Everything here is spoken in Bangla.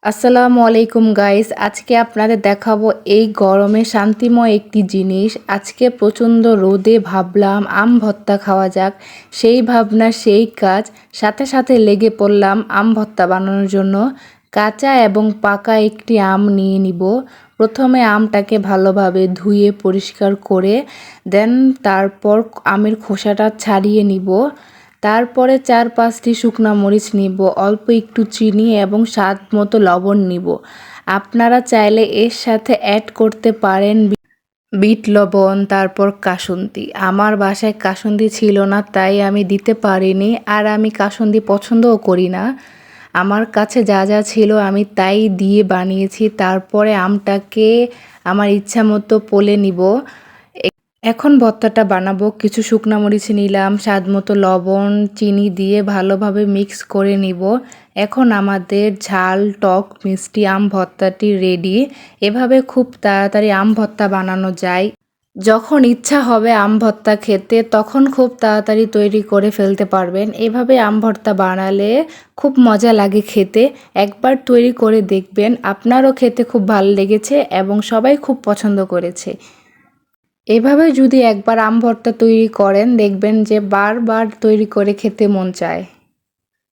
আসসালামু আলাইকুম গাইস, আজকে আপনাদের দেখাবো এই গরমে শান্তিময় একটি জিনিস। আজকে প্রচণ্ড রোদে ভাবলাম আম ভর্তা খাওয়া যাক। সেই ভাবনা সেই কাজ, সাথে সাথে লেগে পড়লাম আম ভর্তা বানানোর জন্য। কাঁচা এবং পাকা একটি আম নিয়ে নিব। প্রথমে আমটাকে ভালোভাবে ধুয়ে পরিষ্কার করে তারপর আমের খোসাটা ছাড়িয়ে নিব। তারপরে 4-5টি শুকনা মরিচ নিব, অল্প একটু চিনি এবং স্বাদ মতো লবণ নিব। আপনারা চাইলে এর সাথে অ্যাড করতে পারেন বিট লবণ, তারপর কাসুন্দি। আমার বাসায় কাসুন্দি ছিল না, তাই আমি দিতে পারিনি, আর আমি কাসুন্দি পছন্দও করি না। আমার কাছে যা যা ছিল আমি তাই দিয়ে বানিয়েছি। তারপরে আমটাকে আমার ইচ্ছা মতো পলে নিব। এখন ভর্তাটা বানাবো। কিছু শুকনা মরিচ নিলাম, স্বাদ মতো লবণ, চিনি দিয়ে ভালোভাবে মিক্স করে নিব। এখন আমাদের ঝাল টক মিষ্টি আম ভর্তাটি রেডি। এভাবে খুব তাড়াতাড়ি আম ভর্তা বানানো যায়। যখন ইচ্ছা হবে আম ভর্তা খেতে, তখন খুব তাড়াতাড়ি তৈরি করে ফেলতে পারবেন। এভাবে আম ভর্তা বানালে খুব মজা লাগে খেতে। একবার তৈরি করে দেখবেন, আপনারও খেতে খুব ভালো লেগেছে এবং সবাই খুব পছন্দ করেছে। এভাবে যদি একবার আম ভর্তা তৈরি করেন, দেখবেন যে বারবার তৈরি করে খেতে মন চায়।